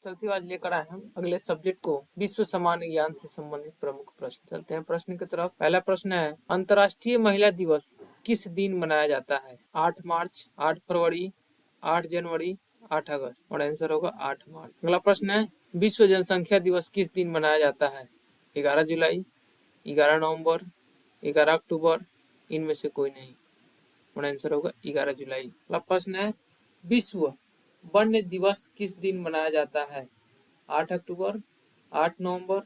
चलती आज लेकर आए हम अगले सब्जेक्ट को विश्व सामान्य ज्ञान से संबंधित प्रमुख प्रश्न। चलते हैं प्रश्न की तरफ। पहला प्रश्न है, अंतर्राष्ट्रीय महिला दिवस किस दिन मनाया जाता है? 8 मार्च, 8 फरवरी, 8 जनवरी, 8 अगस्त। और आंसर होगा 8 मार्च। अगला प्रश्न है, विश्व जनसंख्या दिवस किस दिन मनाया जाता है? 11 जुलाई, 11 नवम्बर, 11 अक्टूबर, इनमें से कोई नहीं। और आंसर होगा 11 जुलाई। अगला प्रश्न है, विश्व वन्य दिवस किस दिन मनाया जाता है? 8 अक्टूबर, 8 नवंबर,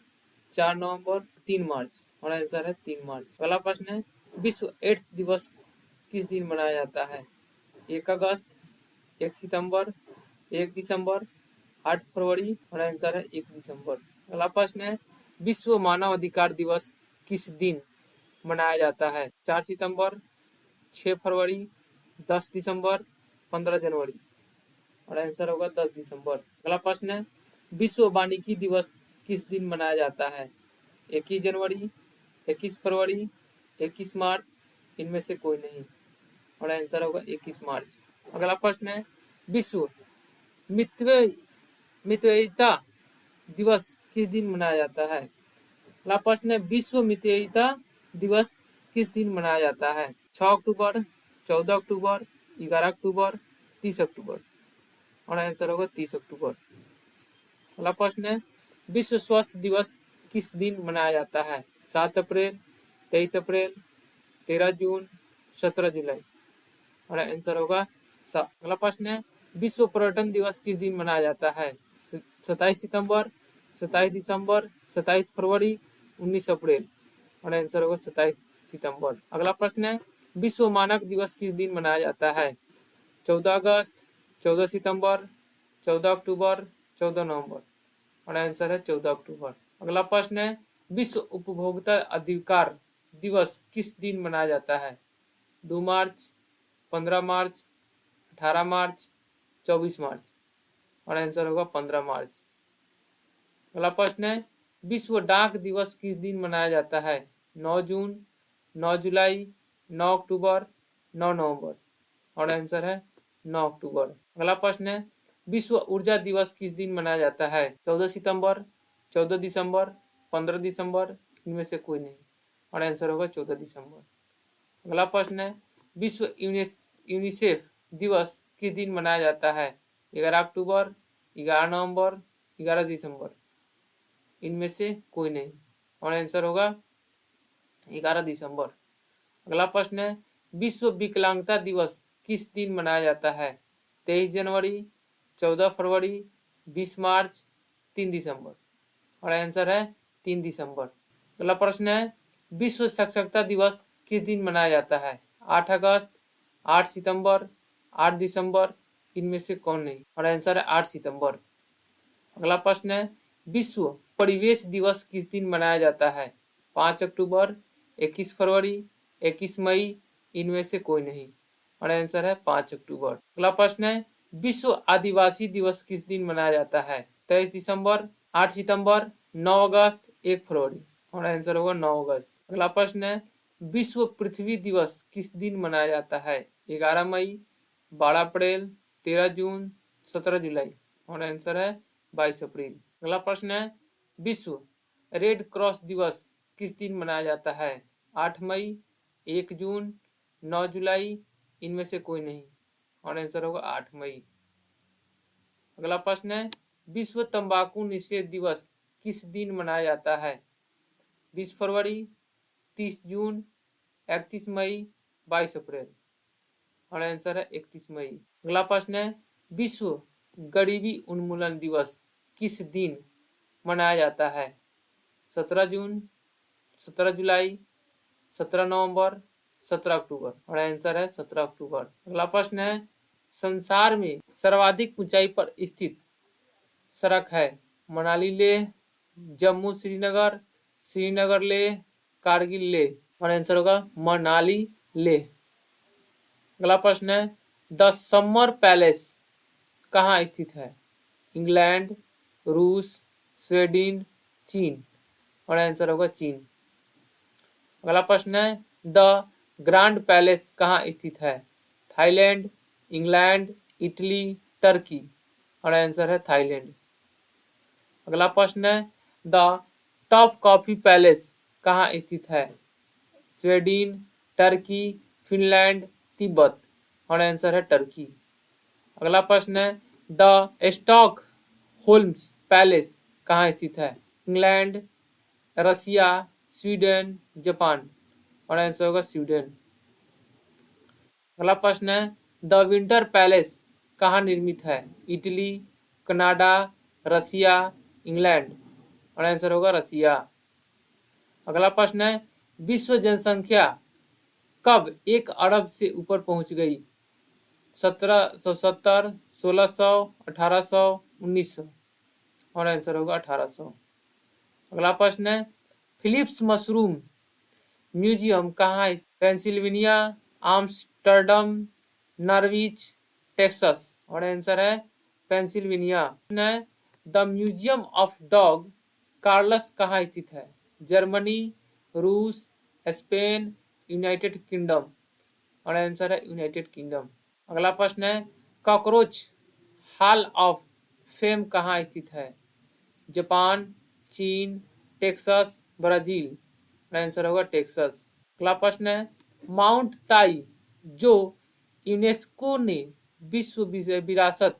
4 नवंबर, 3 मार्च। और आंसर है 3 मार्च। अगला प्रश्न है, विश्व एड्स दिवस किस दिन मनाया जाता है? 1 अगस्त, 1 सितंबर, 1 दिसंबर, 8 फरवरी। और आंसर है 1 दिसंबर। अगला प्रश्न है, विश्व मानव अधिकार दिवस किस दिन मनाया जाता है? 4 सितंबर, 6 फरवरी, 10 दिसंबर, 15 जनवरी। और आंसर होगा 10 दिसंबर। अगला प्रश्न है, विश्व वानिकी दिवस किस दिन मनाया जाता है? 21 जनवरी, 21 फरवरी, 21 मार्च, इनमें से कोई नहीं। और आंसर होगा 21 मार्च। अगला प्रश्न है, विश्व मितव्ययिता दिवस किस दिन मनाया जाता है? अगला प्रश्न है, विश्व मितव्ययिता दिवस किस दिन मनाया जाता है? 6 अक्टूबर, 14 अक्टूबर, 11 अक्टूबर, 30 अक्टूबर। और आंसर होगा 30 अक्टूबर। अगला प्रश्न है, विश्व स्वास्थ्य दिवस किस दिन मनाया जाता है? 7 अप्रैल, 23 अप्रैल, 13 जून, 17 जुलाई। और आंसर होगा 7। अगला प्रश्न है, विश्व पर्यटन दिवस किस दिन मनाया जाता है? 27 सितंबर, 27 दिसंबर, 27 फरवरी, 19 अप्रैल। और आंसर होगा 27 सितंबर। अगला प्रश्न है, विश्व मानक दिवस किस दिन मनाया जाता है? 14 अगस्त, 14 सितंबर, 14 अक्टूबर, 14 नवंबर। और आंसर है 14 अक्टूबर। अगला प्रश्न है, विश्व उपभोक्ता अधिकार दिवस किस दिन मनाया जाता है? 2 मार्च, 15 मार्च, 18 मार्च, 24 मार्च। और आंसर होगा 15 मार्च। अगला प्रश्न है, विश्व डाक दिवस किस दिन मनाया जाता है? 9 जून, 9 जुलाई, 9 अक्टूबर, 9 नवंबर। और आंसर है 9 अक्टूबर। अगला प्रश्न है, विश्व ऊर्जा दिवस किस दिन मनाया जाता है? 14 सितंबर, 14 दिसंबर, 15 दिसंबर, इनमें से कोई नहीं। और आंसर होगा 14 दिसंबर। अगला प्रश्न है, विश्व यूनिसेफ दिवस किस दिन मनाया जाता है? 11 अक्टूबर, 11 नवंबर, 11 दिसंबर, इनमें से कोई नहीं। और आंसर होगा 11 दिसंबर। अगला प्रश्न है, विश्व विकलांगता दिवस किस दिन मनाया जाता है? 23 जनवरी, 14 फरवरी, 20 मार्च, 3 दिसंबर। और आंसर है 3 दिसंबर। अगला प्रश्न है, विश्व साक्षरता दिवस किस दिन मनाया जाता है? 8 अगस्त, 8 सितंबर, 8 दिसंबर, इनमें से कौन नहीं। और आंसर है 8 सितंबर। अगला प्रश्न है, विश्व परिवेश दिवस किस दिन मनाया जाता है? 5 अक्टूबर, 21 फरवरी, 21 मई, इनमें से कोई नहीं। और आंसर है 5 अक्टूबर। अगला प्रश्न है, विश्व आदिवासी दिवस किस दिन मनाया जाता है? 23 दिसंबर, 8 सितंबर, 9 अगस्त, 1 फरवरी। और आंसर होगा 9 अगस्त। अगला प्रश्न है, विश्व पृथ्वी दिवस किस दिन मनाया जाता है? 11 मई, 12 अप्रैल, 13 जून, 17 जुलाई। और आंसर है 22 अप्रैल। अगला प्रश्न है, विश्व रेड क्रॉस दिवस किस दिन मनाया जाता है? 8 मई, 1 जून, 9 जुलाई, इनमें से कोई नहीं। और आंसर होगा 8 मई। अगला प्रश्न है, विश्व तंबाकू निषेध दिवस किस दिन मनाया जाता है? 20 फरवरी, 30 जून, 31 मई, 22 अप्रैल। और आंसर है 31 मई। अगला प्रश्न है, विश्व गरीबी उन्मूलन दिवस किस दिन मनाया जाता है? 17 जून, 17 जुलाई, 17 नवंबर, 17 अक्टूबर। और आंसर है 17 अक्टूबर। अगला प्रश्न है, संसार में सर्वाधिक ऊंचाई पर स्थित सड़क है? मनाली लेह, जम्मू श्रीनगर, श्रीनगर लेह, कारगिल लेह। और आंसर होगा मनाली लेह। अगला प्रश्न है, द समर पैलेस कहाँ स्थित है? इंग्लैंड, रूस, स्वीडन, चीन। और आंसर होगा चीन। अगला प्रश्न है, द ग्रैंड पैलेस कहाँ स्थित है? Thailand, England, Italy, Turkey. और आंसर है थाईलैंड। अगला प्रश्न है द टॉप कॉफी पैलेस कहाँ स्थित है? Sweden, Turkey, Finland, Tibet. और आंसर है टर्की। अगला प्रश्न है द स्टॉक होल्म्स पैलेस कहाँ स्थित है? इंग्लैंड, रसिया, स्वीडन, जापान। और आंसर होगा स्वीडन। अगला प्रश्न है द विंटर पैलेस कहाँ निर्मित है? इटली, कनाडा, रसिया, इंग्लैंड। और आंसर होगा रसिया। अगला प्रश्न है विश्व जनसंख्या कब 1 अरब से ऊपर पहुंच गई? 1770, 1600, 1800, 1900। और आंसर होगा 1800। अगला प्रश्न है फिलिप्स मशरूम म्यूजियम कहाँ है? Pennsylvania, Amsterdam, Norwich, Texas. और आंसर है Pennsylvania. The museum of dog collars कहाँ स्थित है? जर्मनी, रूस, स्पेन, यूनाइटेड किंगडम। और आंसर है यूनाइटेड किंगडम। अगला प्रश्न है कॉकरोच हॉल ऑफ फेम कहाँ स्थित है? जापान, चीन, टेक्सास, ब्राजील। आंसर होगा टेक्सास। अगला प्रश्न है माउंट ताई जो यूनेस्को ने विश्व विरासत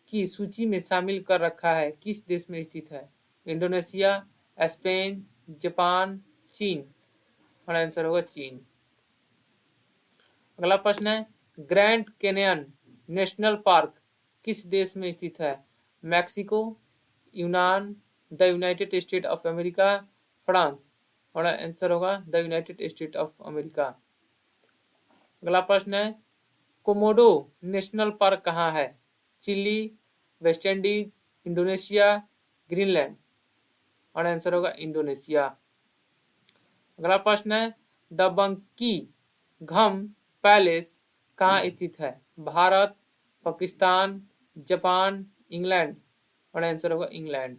की सूची में शामिल कर रखा है किस देश में स्थित है? इंडोनेशिया, स्पेन, जापान, चीन। और आंसर होगा चीन। अगला प्रश्न है ग्रैंड कैनियन नेशनल पार्क किस देश में स्थित है? मैक्सिको, यूनान, the United State of America, France. और आंसर होगा the United State of America. अगला प्रश्न है कोमोडो नेशनल पार्क कहाँ है? Chile, West Indies, Indonesia, Greenland. और आंसर होगा इंडोनेशिया। अगला प्रश्न है द बंकी घम पैलेस कहाँ स्थित है? Bharat, Pakistan, Japan, England. और आंसर होगा इंग्लैंड।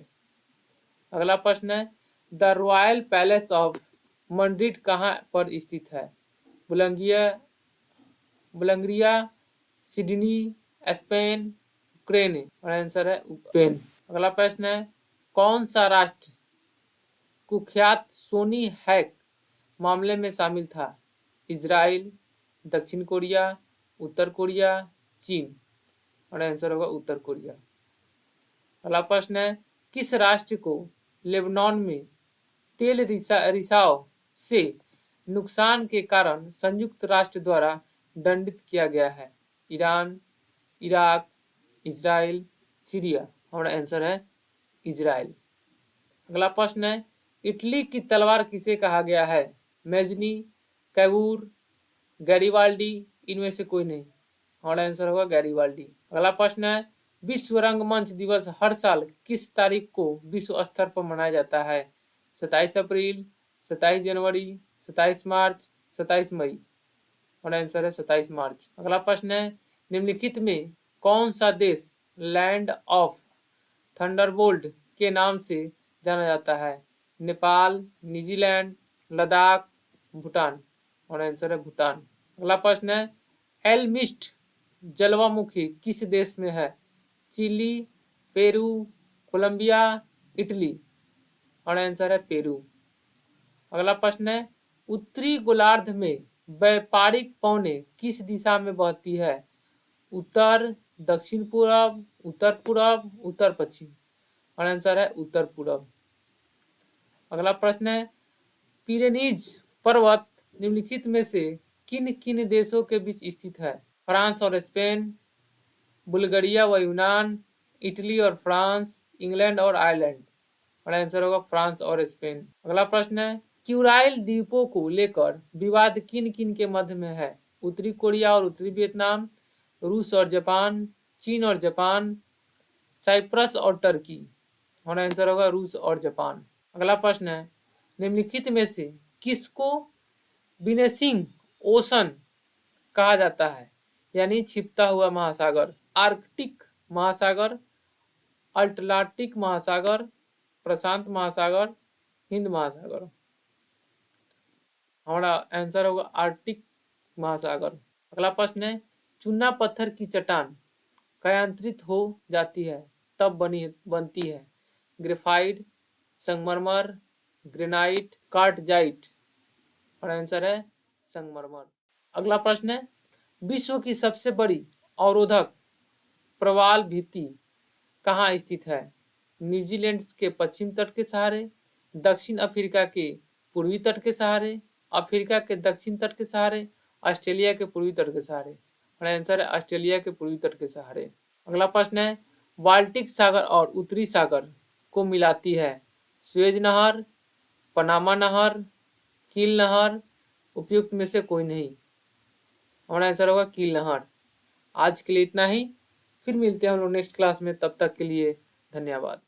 अगला प्रश्न है the royal palace of Madrid कहाँ पर स्थित है? Bulgaria, Sydney, Spain, Ukraine. और आंसर है स्पेन। अगला प्रश्न है कौन सा राष्ट्र कुख्यात सोनी हैक मामले में शामिल था? इजराइल, दक्षिण कोरिया, उत्तर कोरिया, चीन। और आंसर होगा उत्तर कोरिया। अगला प्रश्न है किस राष्ट्र को लेबनान में तेल रिसाव से नुकसान के कारण संयुक्त राष्ट्र द्वारा दंडित किया गया है? Iran, Iraq, Israel, Syria. और आंसर है इजराइल। अगला प्रश्न है इटली की तलवार किसे कहा गया है? मेजनी, कैवूर, गैरीवाल्डी, इनमें से कोई नहीं। और आंसर होगा गैरीवाल्डी। अगला प्रश्न है विश्व रंगमंच दिवस हर साल किस तारीख को विश्व स्तर पर मनाया जाता है? 27 अप्रैल, 27 जनवरी, 27 मार्च, 27 मई। और आंसर है 27 मार्च। अगला प्रश्न है निम्नलिखित में कौन सा देश लैंड ऑफ थंडरबोल्ट के नाम से जाना जाता है? नेपाल, न्यूजीलैंड, लद्दाख, भूटान। और आंसर है भूटान। अगला प्रश्न है एलमिस्ट जलवामुखी किस देश में है? Chile, Peru, Colombia, Italy. और आंसर है पेरू। अगला प्रश्न है उत्तरी गोलार्ध में व्यापारिक पौने किस दिशा में बहती है? उत्तर, दक्षिण पूर्व, उत्तर पूर्व, उत्तर पश्चिम। और आंसर है उत्तर पूर्व। अगला प्रश्न है पिरेनीज पर्वत निम्नलिखित में से किन किन देशों के बीच स्थित है? फ्रांस और स्पेन, बुल्गारिया व यूनान, इटली और फ्रांस, इंग्लैंड और आयरलैंड। और आंसर होगा फ्रांस और स्पेन। अगला प्रश्न है क्यूराइल द्वीपों को लेकर विवाद किन किन के मध्य में है? उत्तरी कोरिया और उत्तरी वियतनाम, रूस और जापान, चीन और जापान, साइप्रस और टर्की। और आंसर होगा रूस और जापान। अगला प्रश्न है निम्नलिखित में से किसको विनेसिंग ओशन कहा जाता है? यानी छिपता हुआ महासागर। आर्कटिक महासागर, अटलांटिक महासागर, प्रशांत महासागर, हिंद महासागर। हमारा आंसर होगा आर्कटिक महासागर। अगला प्रश्न है चूना पत्थर की चट्टान कायांतरित हो जाती है तब बनती है ग्रेफाइट, संगमरमर, ग्रेनाइट, कार्टजाइट। और आंसर है संगमरमर। अगला प्रश्न है, विश्व की सबसे बड़ी अवरोधक प्रवाल भित्ति कहाँ स्थित है? न्यूजीलैंड के पश्चिम तट के सहारे, दक्षिण अफ्रीका के पूर्वी तट के सहारे, अफ्रीका के दक्षिण तट के सहारे, ऑस्ट्रेलिया के पूर्वी तट के सहारे। और आंसर है ऑस्ट्रेलिया के पूर्वी तट के सहारे। अगला प्रश्न है, बाल्टिक सागर और उत्तरी सागर को मिलाती है स्वेज नहर, पनामा नहर, कील नहर, उपयुक्त में से कोई नहीं। हमारा आंसर होगा कील नहर। आज के लिए इतना ही, फिर मिलते हैं हम लोग नेक्स्ट क्लास में, तब तक के लिए धन्यवाद।